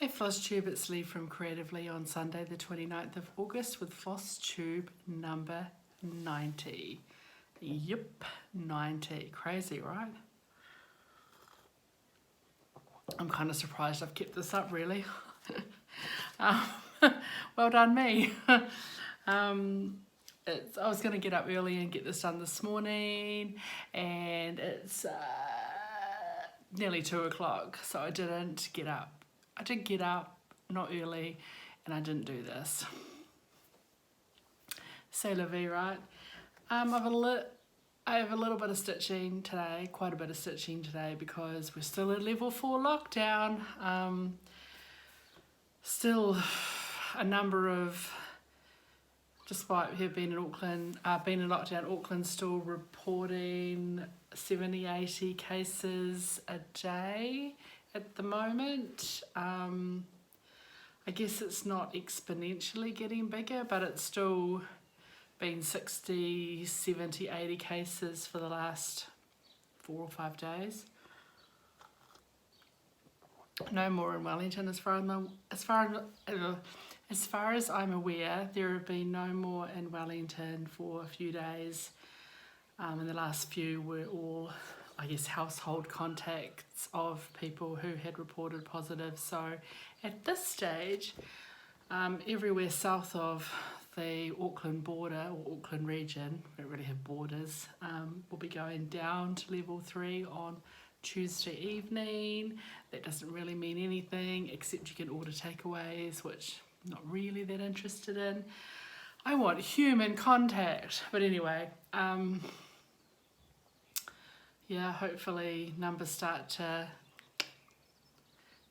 Hey FLOSSTUBE, it's Leigh from Creatively on Sunday the 29th of August with FLOSSTUBE number 90. Yep, 90. Crazy, right? I'm kind of surprised I've kept this up, really. Well done me. I was going to get up early and get this done this morning, and it's nearly 2 o'clock, so I didn't get up. I did get up, not early, and I didn't do this. C'est la vie, right? I have a little bit of stitching today, quite a bit of stitching today, because we're still in level 4 lockdown. Still a number of, despite here being in Auckland, being in lockdown, Auckland still reporting 70, 80 cases a day at the moment. I guess it's not exponentially getting bigger, but it's still been 60, 70, 80 cases for the last 4 or 5 days. No more in Wellington as far as I'm aware. There have been no more in Wellington for a few days. And the last few were all, I guess, household contacts of people who had reported positive. So at this stage, everywhere south of the Auckland border or Auckland region, we don't really have borders, will be going down to level 3 on Tuesday evening. That doesn't really mean anything except you can order takeaways, which I'm not really that interested in. I want human contact. But anyway, yeah, hopefully numbers start to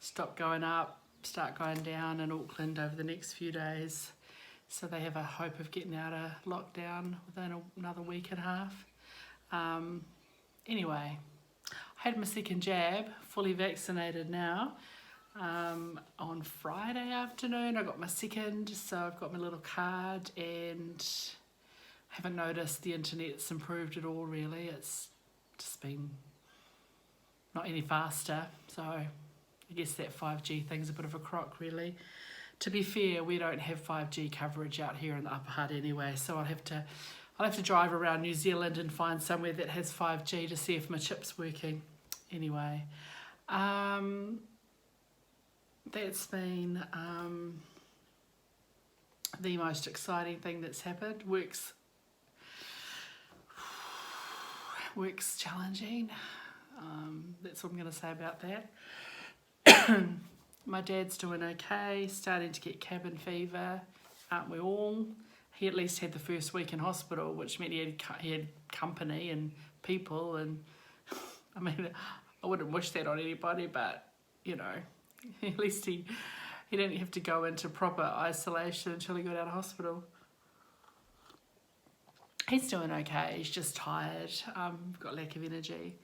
stop going up, start going down in Auckland over the next few days, so they have a hope of getting out of lockdown within another week and a half. Anyway, I had my second jab, fully vaccinated now. On Friday afternoon I got my second, so I've got my little card, and I haven't noticed the internet's improved at all really. It's just been not any faster, so I guess that 5G thing's a bit of a crock really. To be fair, we don't have 5G coverage out here in the Upper Hutt anyway, so I'll have to drive around New Zealand and find somewhere that has 5G to see if my chip's working. Anyway, that's been the most exciting thing that's happened. Work's challenging. That's what I'm going to say about that. My dad's doing okay, starting to get cabin fever, aren't we all? He at least had the first week in hospital, which meant he had company and people, and I mean, I wouldn't wish that on anybody, but you know, at least he didn't have to go into proper isolation until he got out of hospital. He's doing okay, he's just tired, got lack of energy.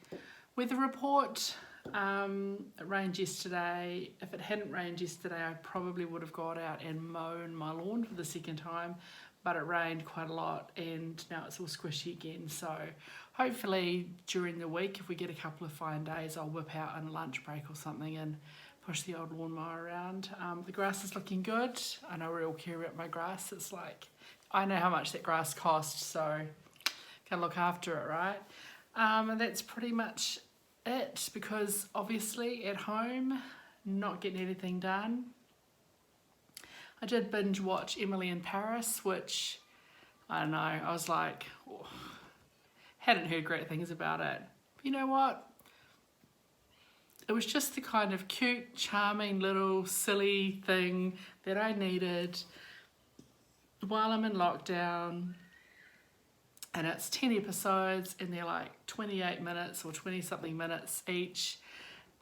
Weather report, it rained yesterday. If it hadn't rained yesterday, I probably would have got out and mown my lawn for the second time, but it rained quite a lot and now it's all squishy again. So hopefully during the week, if we get a couple of fine days, I'll whip out on a lunch break or something and push the old lawnmower around. The grass is looking good. I know we all care about my grass. It's like, I know how much that grass costs, so can look after it, right? And that's pretty much it, because obviously at home, not getting anything done. I did binge watch Emily in Paris, which, I don't know, I was like, oh, hadn't heard great things about it. But you know what? It was just the kind of cute, charming little silly thing that I needed while I'm in lockdown. And it's 10 episodes and they're like 28 minutes or 20 something minutes each.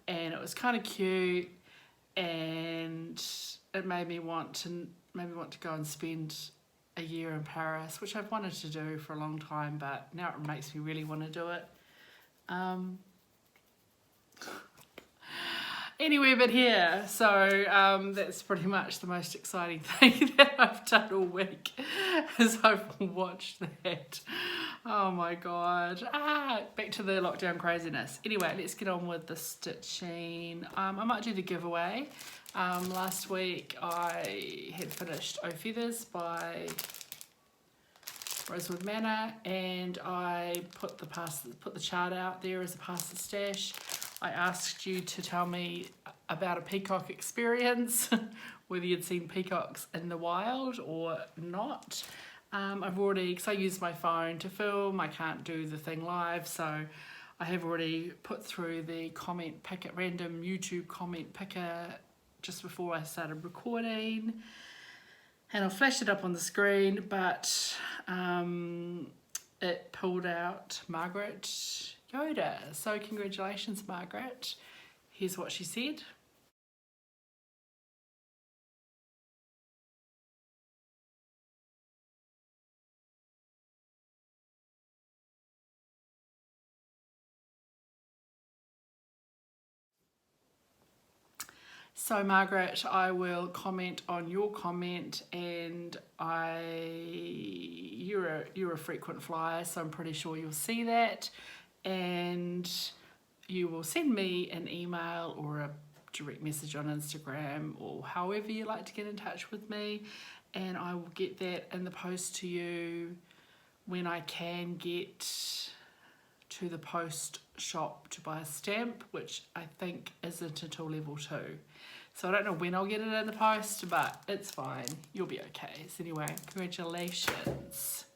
And it was kind of cute, and it made me want to go and spend a year in Paris, which I've wanted to do for a long time, but now it makes me really want to do it. anywhere but here. So that's pretty much the most exciting thing that I've done all week, is I've watched that. Oh my god. Back to the lockdown craziness. Anyway, let's get on with the stitching. I might do the giveaway. Last week I had finished O Feathers by Rosewood Manor, and I put the chart out there as a past the stash. I asked you to tell me about a peacock experience, whether you'd seen peacocks in the wild or not. I've already, because I use my phone to film, I can't do the thing live, so I have already put through the comment picker, random YouTube comment picker just before I started recording. And I'll flash it up on the screen, but it pulled out Margaret Yoda. So congratulations, Margaret. Here's what she said. So Margaret, I will comment on your comment, and you're a frequent flyer, so I'm pretty sure you'll see that, and you will send me an email or a direct message on Instagram or however you like to get in touch with me, and I will get that in the post to you when I can get to the post shop to buy a stamp, which I think isn't until level 2. So I don't know when I'll get it in the post, but it's fine. You'll be okay. So anyway, congratulations.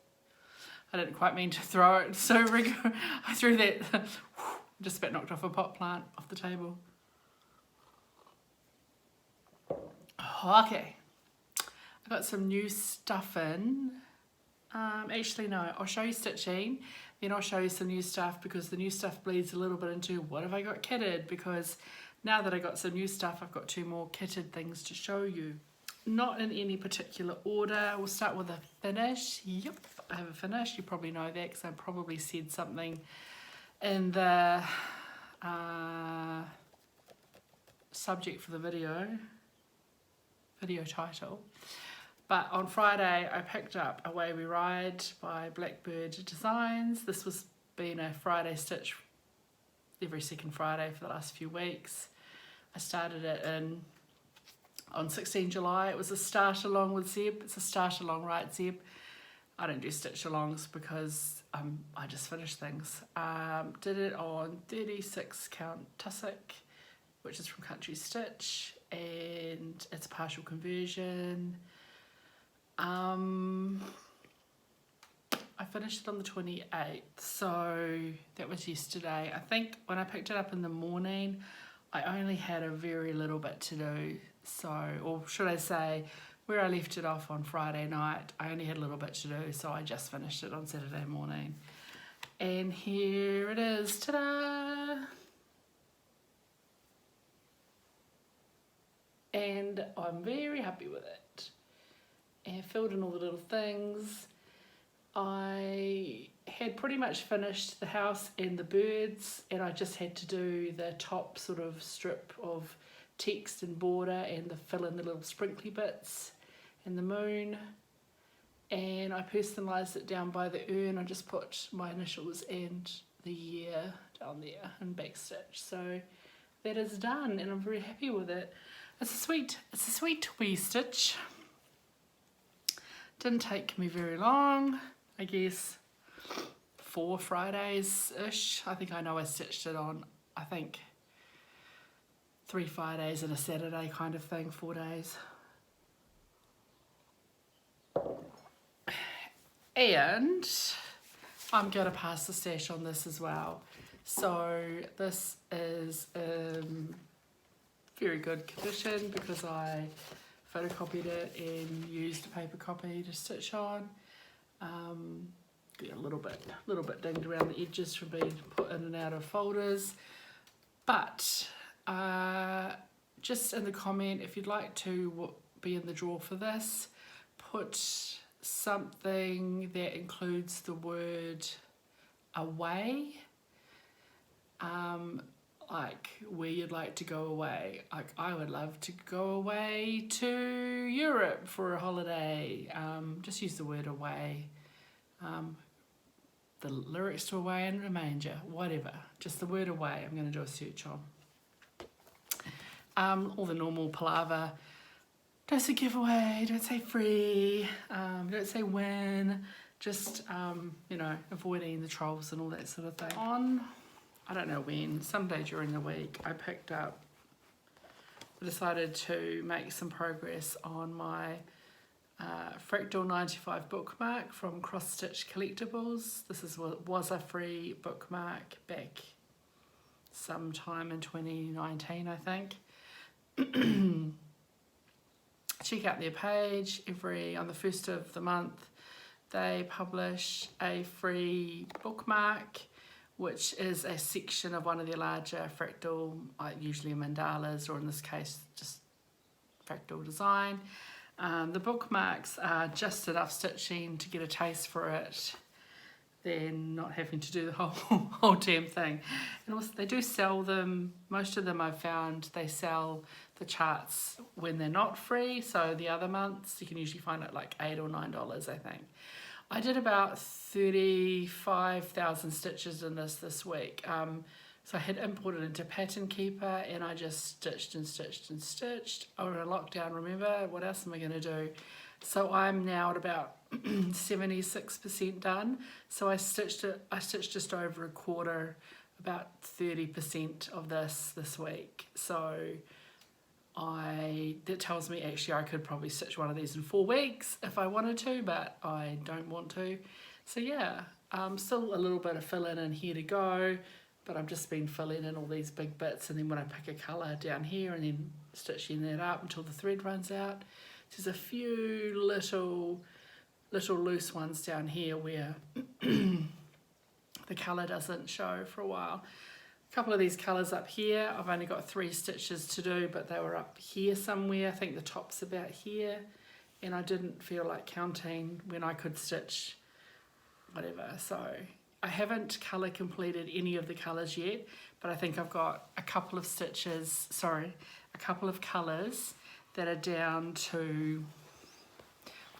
I didn't quite mean to throw it so rigor. I threw that, just about knocked off a pot plant off the table. Okay. I got some new stuff in. Actually no, I'll show you stitching, then I'll show you some new stuff, because the new stuff bleeds a little bit into what have I got kitted, because now that I got some new stuff, I've got 2 more kitted things to show you. Not in any particular order. We'll start with a finish. Yep, I have a finish. You probably know that because I probably said something in the subject for the video title. But on Friday, I picked up Away We Ride by Blackbird Designs. This was been a Friday stitch every second Friday for the last few weeks. I started it on 16 July. It was a start along with Zeb. It's a start along, right, Zeb? I don't do stitch alongs because I just finish things. Did it on 36 count Tussock, which is from Country Stitch, and it's a partial conversion. I finished it on the 28th, so that was yesterday. I think when I picked it up in the morning, I only had a very little bit to do. So, or should I say, where I left it off on Friday night, I only had a little bit to do, so I just finished it on Saturday morning. And here it is, ta-da! And I'm very happy with it. And filled in all the little things. I had pretty much finished the house and the birds, and I just had to do the top sort of strip of text and border and the fill in the little sprinkly bits and the moon. And I personalised it down by the urn. I just put my initials and the year down there in backstitch. So that is done, and I'm very happy with it. It's a sweet wee stitch. Didn't take me very long. I guess 4 Fridays-ish. I think I know I stitched it on, I think 3 Fridays and a Saturday kind of thing, 4 days. And I'm going to pass the stash on this as well. So this is very good condition because I photocopied it and used a paper copy to stitch on. Get a little bit dinged around the edges from being put in and out of folders, but just in the comment, if you'd like to be in the draw for this, put something that includes the word away, like where you'd like to go away. Like I would love to go away to Europe for a holiday. Just use the word away. The lyrics to away and a manger, whatever. Just the word away I'm going to do a search on. All the normal palaver. Don't say giveaway, don't say free, don't say win. Just, you know, avoiding the trolls and all that sort of thing. On, I don't know when, someday during the week, I decided to make some progress on my Fractal 95 bookmark from Stitch Collectibles. This was a free bookmark back sometime in 2019, I think. Check out their page. On the 1st of the month, they publish a free bookmark, which is a section of one of their larger fractal, usually mandalas, or in this case, just fractal design. The bookmarks are just enough stitching to get a taste for it, then not having to do the whole damn thing. And also they do sell them. Most of them I've found they sell the charts when they're not free. So the other months you can usually find it like $8 or $9, I think. I did about 35,000 stitches in this week. So I had imported into Pattern Keeper and I just stitched and stitched and stitched. Oh, in a lockdown, remember? What else am I going to do? So I'm now at about 76% done. So I stitched just over a quarter, about 30% of this week. So that tells me actually I could probably stitch one of these in 4 weeks if I wanted to, but I don't want to. So yeah, still a little bit of fill in here to go, but I've just been filling in all these big bits, and then when I pick a colour down here and then stitching that up until the thread runs out. There's a few little loose ones down here where the colour doesn't show for a while. A couple of these colours up here, I've only got 3 stitches to do, but they were up here somewhere. I think the top's about here, and I didn't feel like counting when I could stitch whatever. So I haven't colour completed any of the colours yet, but I think I've got a couple of colours that are down to,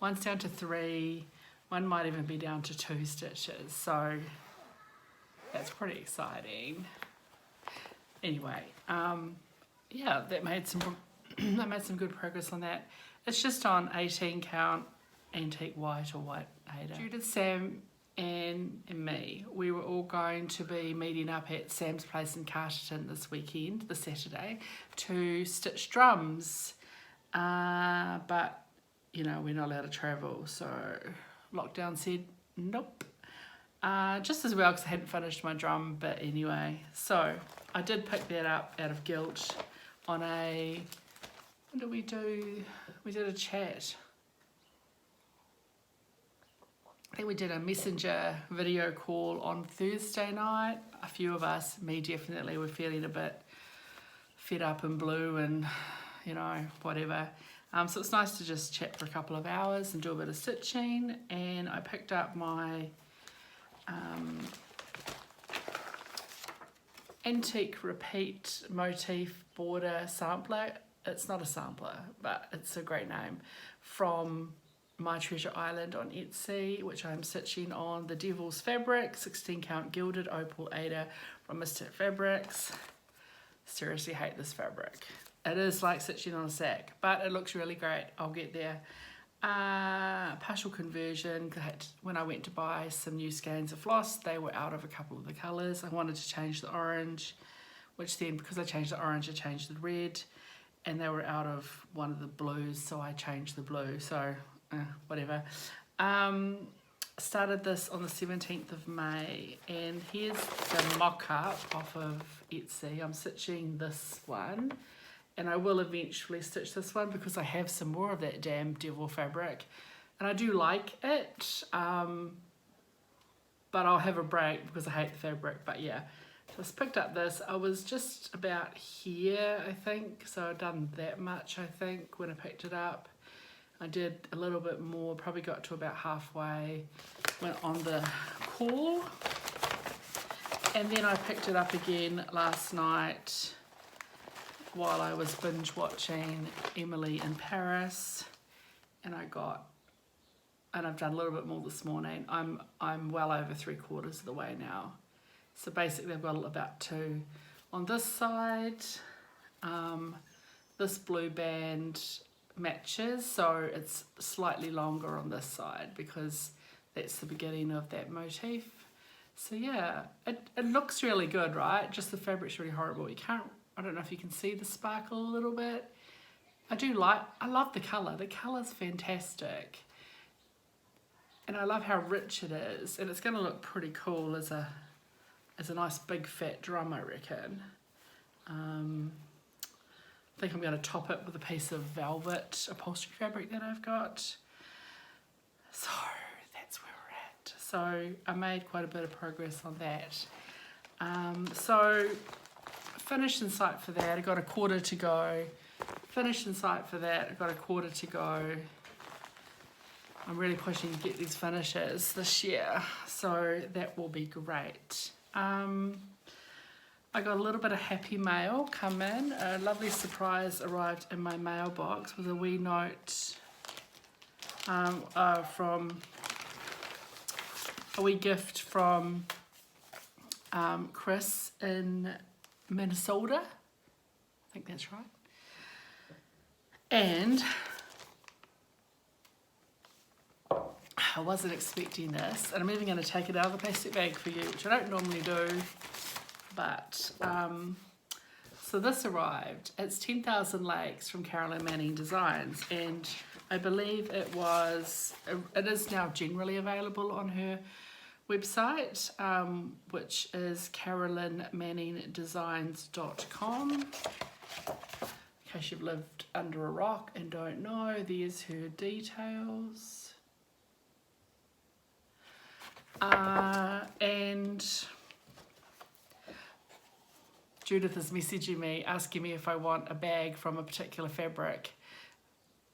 one's down to 3, one might even be down to 2 stitches, so that's pretty exciting. Anyway, yeah, that made some good progress on that. It's just on 18 count antique white or white Aida. Judith, Sam and me, we were all going to be meeting up at Sam's place in Carterton this weekend, this Saturday, to stitch drums. But you know, we're not allowed to travel, so lockdown said nope. Just as well because I hadn't finished my drum bit anyway. So I did pick that up out of guilt on a, what did we do? We did a chat. I think we did a messenger video call on Thursday night. A few of us, me definitely, were feeling a bit fed up and blue and, you know, whatever. So it's nice to just chat for a couple of hours and do a bit of stitching. And I picked up my antique repeat motif border sampler. It's not a sampler, but it's a great name, from My Treasure Island on Etsy, which I'm stitching on the Devil's Fabric, 16 count Gilded Opal Aida from Mystic Fabrics. Seriously hate this fabric. It is like stitching on a sack, but it looks really great. I'll get there. Partial conversion. When I went to buy some new skeins of floss, they were out of a couple of the colours. I wanted to change the orange, which then, because I changed the orange, I changed the red, and they were out of one of the blues, so I changed the blue. So whatever. Started this on the 17th of May, and here's the mock-up off of Etsy. I'm stitching this one, and I will eventually stitch this one because I have some more of that damn devil fabric, and I do like it, but I'll have a break because I hate the fabric. But yeah, so I picked up this. I was just about here, I think, so I'd done that much, I think, when I picked it up. I did a little bit more, probably got to about halfway, went on the call, And then I picked it up again last night while I was binge watching Emily in Paris, and I've done a little bit more this morning. I'm well over 3/4 of the way now. So basically I've got about 2 on this side. This blue band matches, so it's slightly longer on this side because that's the beginning of that motif. So yeah, it looks really good, right? Just the fabric's really horrible. I don't know if you can see the sparkle a little bit. I love the colour. The colour's fantastic. And I love how rich it is. And it's gonna look pretty cool as a nice big fat drum, I reckon. I think I'm going to top it with a piece of velvet upholstery fabric that I've got. So that's where we're at. So I made quite a bit of progress on that. So finished in sight for that. I got a 1/4 to go. Finished in sight for that. I got a 1/4 to go. I'm really pushing to get these finishes this year, so that will be great. I got a little bit of happy mail come in. A lovely surprise arrived in my mailbox with a wee note a wee gift from Chris in Minnesota. I think that's right. And I wasn't expecting this, and I'm even going to take it out of the plastic bag for you, which I don't normally do. But so this arrived. It's 10,000 Lakes from Carolyn Manning Designs, and I believe it is now generally available on her website, which is carolynmanningdesigns.com. In case you've lived under a rock and don't know, there's her details. And Judith is messaging me, asking me if I want a bag from a particular fabric,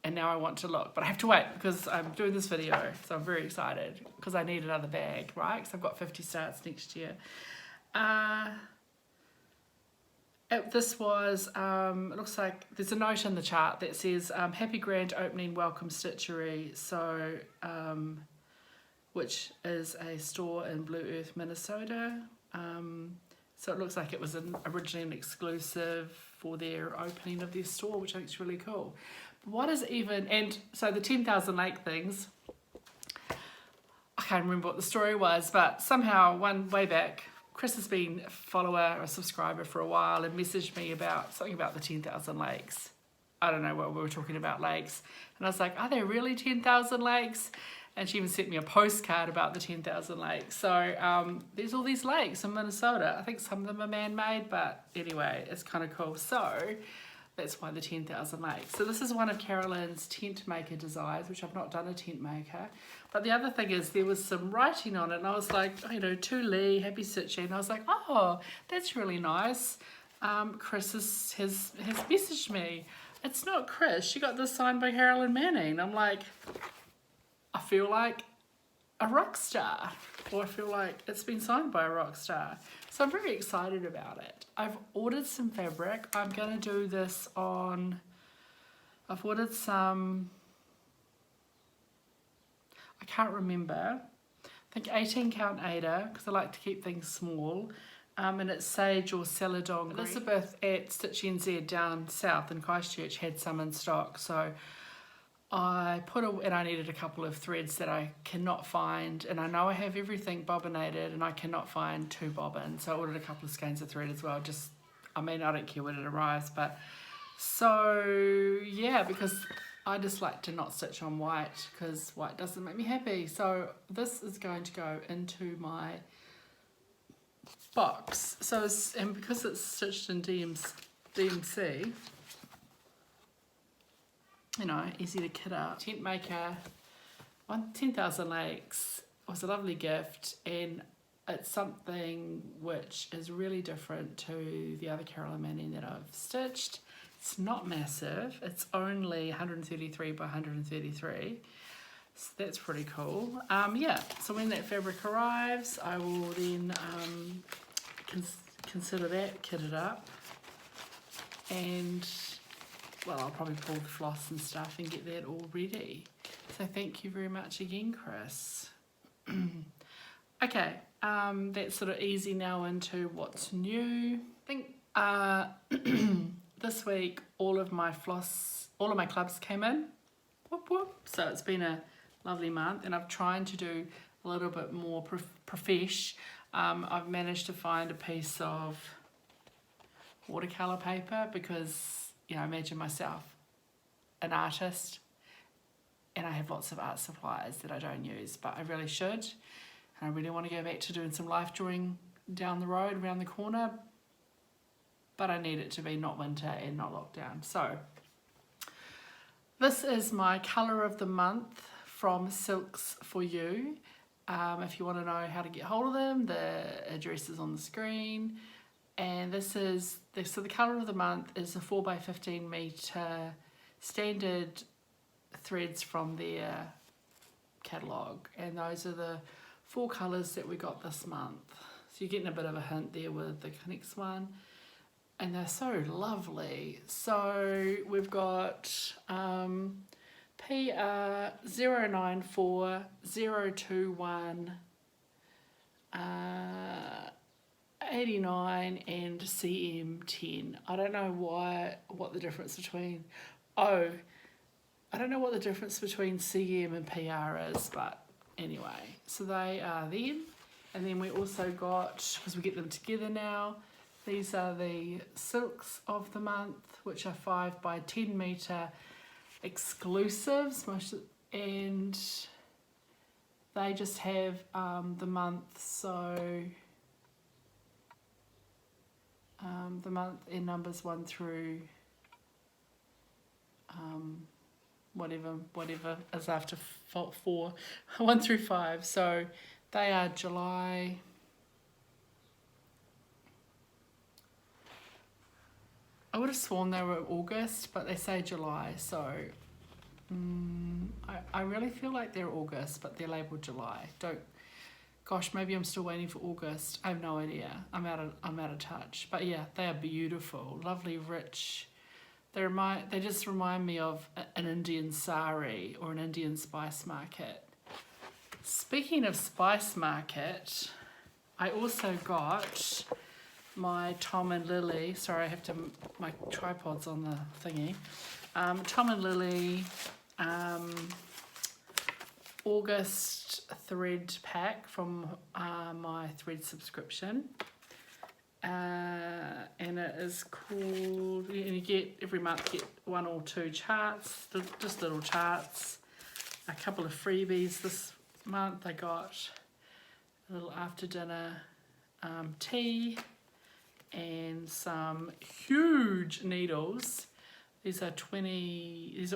and now I want to look, but I have to wait because I'm doing this video, so I'm very excited because I need another bag, right? Because I've got 50 starts next year. This was, it looks like there's a note in the chart that says, happy grand opening, welcome Stitchery, so, which is a store in Blue Earth, Minnesota. So it looks like it was originally an exclusive for their opening of their store, which I think is really cool. But what is even, and so the 10,000 Lake things, I can't remember what the story was, but somehow way back, Chris has been a follower or a subscriber for a while and messaged me about something about the 10,000 Lakes. I don't know what we were talking about, lakes. And I was like, are there really 10,000 lakes? And she even sent me a postcard about the 10,000 lakes. So there's all these lakes in Minnesota. I think some of them are man-made, but anyway, it's kind of cool. So that's why the 10,000 lakes. So this is one of Carolyn's tent maker designs, which I've not done a tent maker. But the other thing is there was some writing on it, and I was like, you know, to Leigh, happy stitching. And I was like, oh, that's really nice. Chris has messaged me. It's not Chris. She got this signed by Carolyn Manning. I'm like, I feel like a rock star, or I feel like it's been signed by a rock star. So I'm very excited about it. I've ordered some fabric. I'm going to do this on, I've ordered some, I can't remember, I think 18 count Aida, because I like to keep things small. And it's sage or celadon. Elizabeth at Stitch NZ down south in Christchurch had some in stock, so I and I needed a couple of threads that I cannot find, and I know I have everything bobbinated and I cannot find 2 bobbins, so I ordered a couple of skeins of thread as well. Just, I mean, I don't care when it arrives, but so yeah, because I just like to not stitch on white because white doesn't make me happy. So this is going to go into my box. So and because it's stitched in DMC, you know, easy to kit up. Tent maker, 10,000 Lakes was a lovely gift, and it's something which is really different to the other Carolyn Manning that I've stitched. It's not massive. It's only 133 by 133. So that's pretty cool. Yeah, so when that fabric arrives, I will then consider that kitted up. And well, I'll probably pull the floss and stuff and get that all ready. So thank you very much again, Chris. Okay, that's sort of easy now into what's new. I think this week all of my clubs came in. Whoop, whoop. So it's been a lovely month, and I'm trying to do a little bit more profesh. I've managed to find a piece of watercolor paper because, you know, imagine myself an artist and I have lots of art supplies that I don't use, but I really should. And I really want to go back to doing some life drawing down the road, around the corner, but I need it to be not winter and not lockdown. So this is my colour of the month from Silks For You. If you want to know how to get hold of them, the address is on the screen. And so the colour of the month is a 4x15 metre standard threads from their catalogue. And those are the 4 colours that we got this month. So you're getting a bit of a hint there with the next one. And they're so lovely. So we've got PR 094021 89 and CM10. I don't know what the difference between CM and PR is, but anyway, so they are them. And then we also got, because we get them together now, these are the Silks of the Month, which are 5x10 metre exclusives, and they just have the month, so the month in numbers 1 through whatever is after 4, 1 through 5. So they are July. I would have sworn they were August, but they say July, so I really feel like they're August, but they're labelled July. Gosh, maybe I'm still waiting for August. I have no idea. I'm out of touch. But yeah, they are beautiful, lovely, rich. They just remind me of an Indian sari or an Indian spice market. Speaking of spice market, I also got my Tom and Lily, sorry, my tripod's on the thingy. Tom and Lily August thread pack from my thread subscription. And it is called, you get, every month get 1 or 2 charts, just little charts, a couple of freebies. This month I got a little after dinner tea, and some huge needles. These are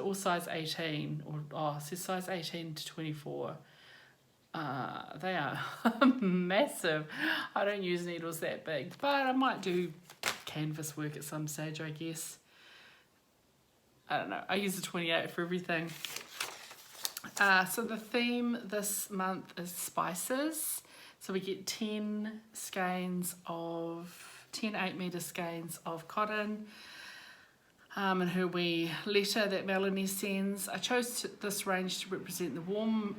all size 18, it says size 18 to 24. They are massive. I don't use needles that big, but I might do canvas work at some stage, I guess. I don't know. I use a 28 for everything. So the theme this month is spices. So we get 10 8-metre skeins of cotton, and her wee letter that Melanie sends. I chose this range to represent the warm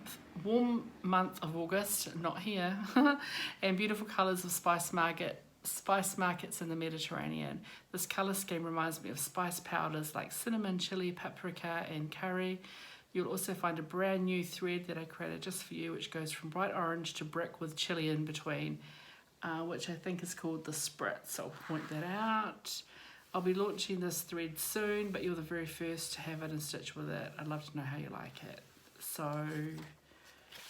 month of August, not here, and beautiful colours of spice markets in the Mediterranean. This colour scheme reminds me of spice powders like cinnamon, chili, paprika and curry. You'll also find a brand new thread that I created just for you, which goes from bright orange to brick with chili in between, which I think is called the Spritz. So I'll point that out. I'll be launching this thread soon, but you're the very first to have it and stitch with it. I'd love to know how you like it. So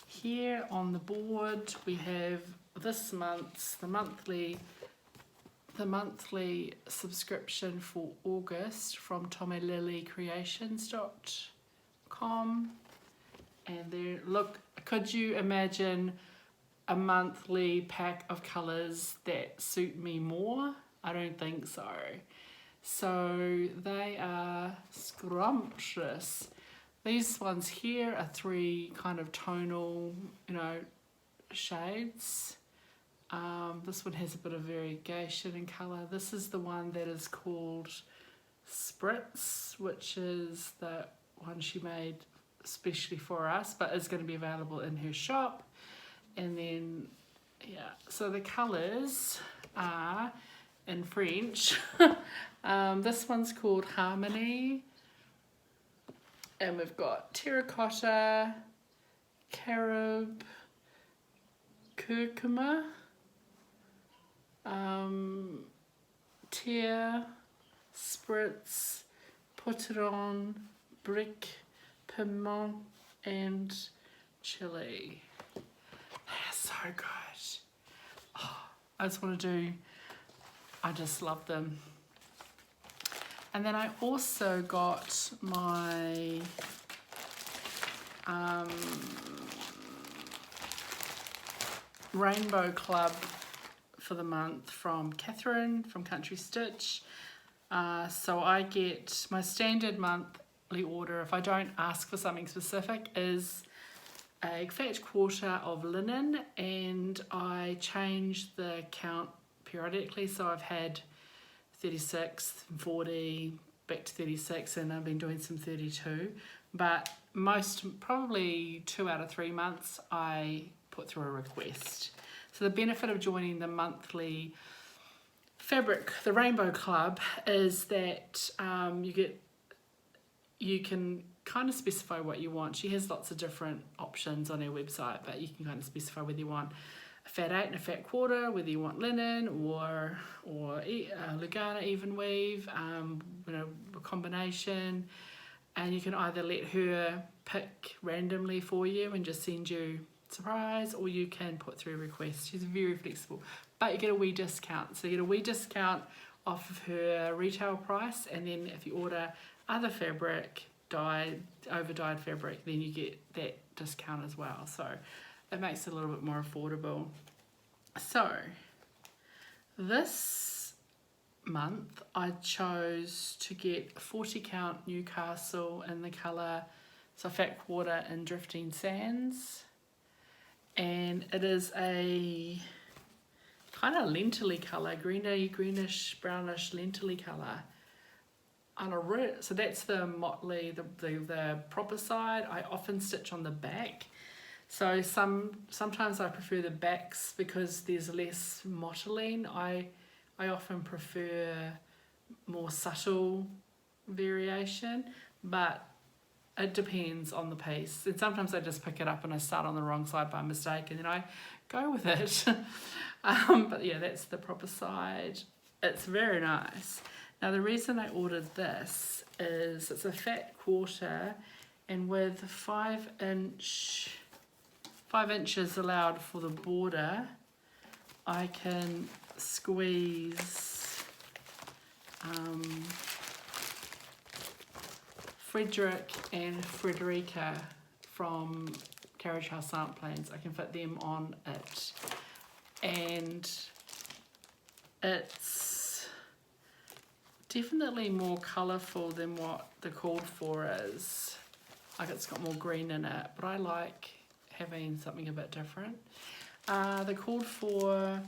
here on the board we have this month's, the monthly subscription for August from tommylilycreations.com. And there, look, could you imagine a monthly pack of colours that suit me more? I don't think so. So they are scrumptious. These ones here are 3 kind of tonal, shades. This one has a bit of variegation in colour. This is the one that is called Spritz, which is the one she made especially for us, but is going to be available in her shop. And then, yeah, so the colours are in French. This one's called Harmony. And we've got terracotta, carob, curcuma, tear, spritz, potiron, brick, piment, and chili. They're so good. Oh, I just love them. And then I also got my Rainbow Club for the month from Catherine from Country Stitch. So I get my standard monthly order, if I don't ask for something specific, is a fat quarter of linen, and I change the count periodically. So I've had 36, 40, back to 36, and I've been doing some 32. But probably 2 out of 3 months, I put through a request. So the benefit of joining the monthly the Rainbow Club, is that you can kind of specify what you want. She has lots of different options on her website, but you can kind of specify whether you want a fat 8 and a fat quarter, whether you want linen or Lugana even weave, a combination. And you can either let her pick randomly for you and just send you surprise, or you can put through a request. She's very flexible, but you get a wee discount. So you get a wee discount off of her retail price, and then if you order other fabric, over dyed fabric, then you get that discount as well. So it makes it a little bit more affordable. So this month I chose to get 40 count Newcastle in the colour, so fat quarter in Drifting Sands, and it is a kind of lentilly colour, greenish brownish lentilly colour. So that's the motley, the proper side. I often stitch on the back. So sometimes I prefer the backs because there's less mottling. I often prefer more subtle variation, but it depends on the piece. And sometimes I just pick it up and I start on the wrong side by mistake, and then I go with it. But yeah, that's the proper side. It's very nice. Now the reason I ordered this is it's a fat quarter, and with 5 inches allowed for the border, I can squeeze Frederick and Frederica from Carriage House Sample Plans. I can fit them on it, and it's definitely more colourful than what the called for is. Like, it's got more green in it, but I like having something a bit different. The called for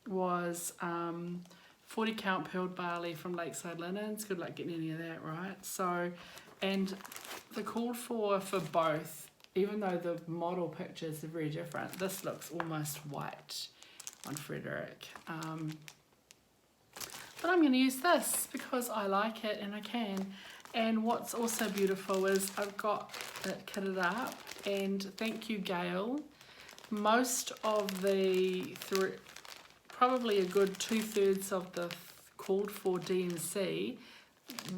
was 40 count pearled barley from Lakeside Linens. Good luck getting any of that right. So, and the called for both, even though the model pictures are very different, this looks almost white on Frederick. But I'm going to use this because I like it and I can. And what's also beautiful is I've got it kitted up, and thank you, Gail. Most of the, probably a good 2/3 of the called for DMC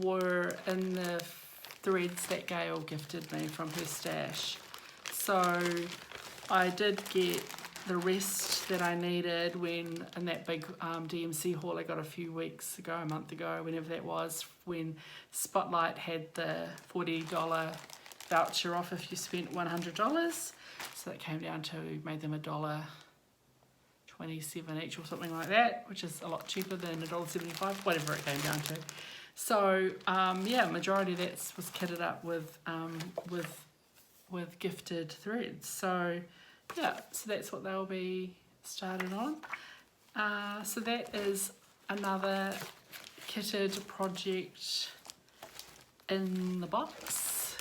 were in the threads that Gail gifted me from her stash. So I did get the rest that I needed in that big DMC haul I got a few weeks ago, a month ago, whenever that was, when Spotlight had the $40 voucher off if you spent $100. So that came down to, made them $1.27 each or something like that, which is a lot cheaper than $1.75, whatever it came down to. So yeah, majority of that was kitted up with gifted threads. So yeah, so that's what they'll be started on. So that is another kitted project in the box,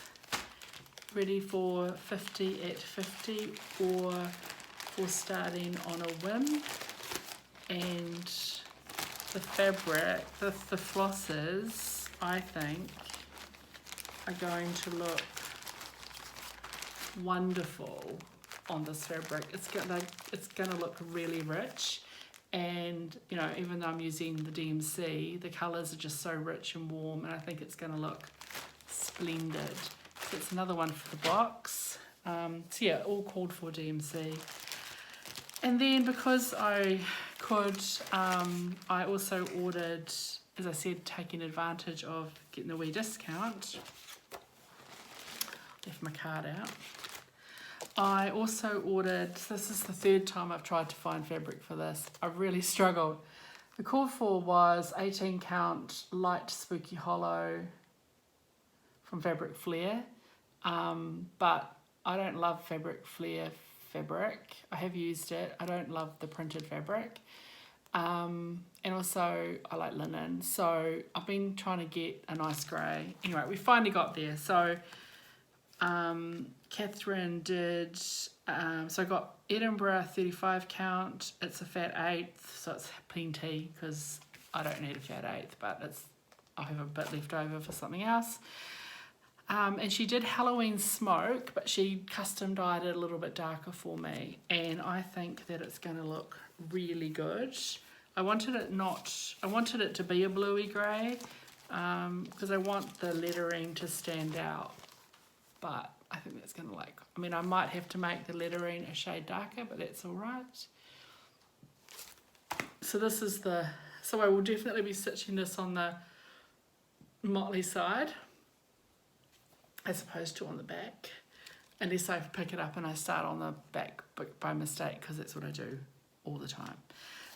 ready for 50 at 50 or for starting on a whim. And the fabric, the flosses, I think, are going to look wonderful on this fabric. It's gonna look really rich, and you know, even though I'm using the DMC, the colours are just so rich and warm, and I think it's gonna look splendid. So it's another one for the box. So yeah, all called for DMC. And then because I could, I also ordered, as I said, taking advantage of getting a wee discount. Left my card out. I also ordered, this is the third time I've tried to find fabric for this. I've really struggled. The call for was 18 count light spooky hollow from Fabric Flair, but I don't love Fabric Flair fabric. I have used it. I don't love the printed fabric, and also I like linen, so I've been trying to get a nice grey. Anyway, we finally got there. So Catherine did, so I got Edinburgh 35 count. It's a fat 1/8, so it's plenty because I don't need a fat 1/8, but I have a bit left over for something else. And she did Halloween Smoke, but she custom dyed it a little bit darker for me, and I think that it's going to look really good. I wanted it to be a bluey grey, because I want the lettering to stand out, but I think that's going to look, I mean, I might have to make the lettering a shade darker, but that's all right. So this is so I will definitely be stitching this on the motley side as opposed to on the back, unless I pick it up and I start on the back by mistake, because that's what I do all the time.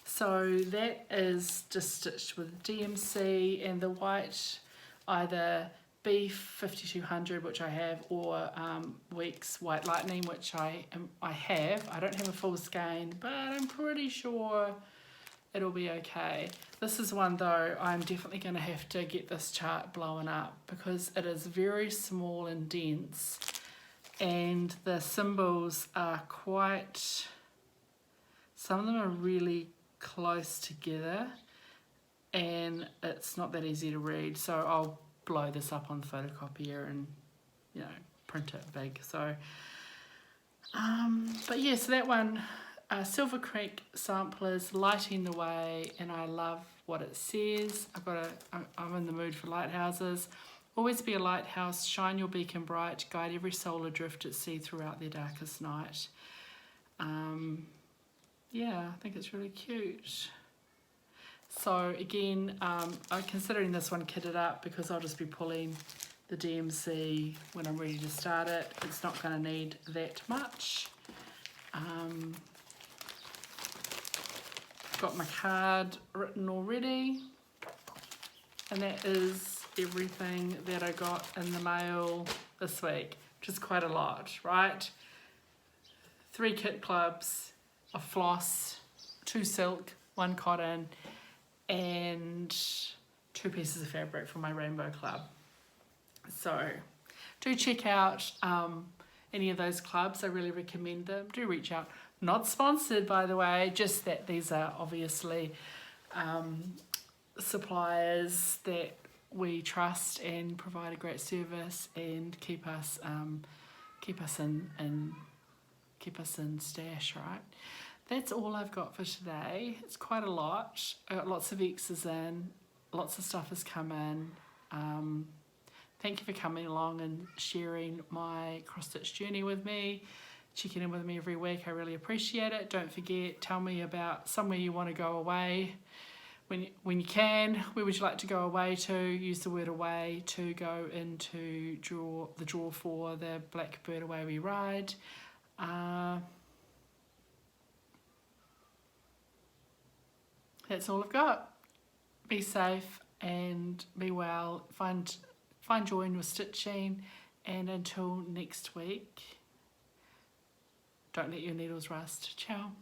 So that is just stitched with DMC and the white, either Beef 5200, which I have, or Weeks White Lightning, which I have. I don't have a full skein, but I'm pretty sure it'll be okay. This is one though, I'm definitely going to have to get this chart blown up because it is very small and dense, and the symbols are quite, some of them are really close together and it's not that easy to read, so I'll blow this up on the photocopier and, you know, print it big. So but yeah, so that one, Silver Creek Samplers, Lighting the Way, and I love what it says. I'm in the mood for lighthouses. Always be a lighthouse, shine your beacon bright, guide every soul adrift at sea throughout their darkest night. Yeah, I think it's really cute. So again, I'm considering this one kitted up because I'll just be pulling the DMC when I'm ready to start it. It's not going to need that much. Got my card written already, and that is everything that I got in the mail this week, which is quite a lot, right? 3 kit clubs, a floss, 2 silk, 1 cotton, and 2 pieces of fabric from my rainbow club. So do check out any of those clubs. I really recommend them. Do reach out. Not sponsored, by the way, just that these are obviously suppliers that we trust and provide a great service and keep us in stash, right? That's all I've got for today. It's quite a lot. I got lots of X's in, lots of stuff has come in. Thank you for coming along and sharing my cross-stitch journey with me, checking in with me every week. I really appreciate it. Don't forget, tell me about somewhere you want to go away when you can. Where would you like to go away to? Use the word away to go into the draw for the Blackbird Away We Ride. That's all I've got. Be safe and be well. Find joy in your stitching, and until next week, Don't let your needles rust. Ciao.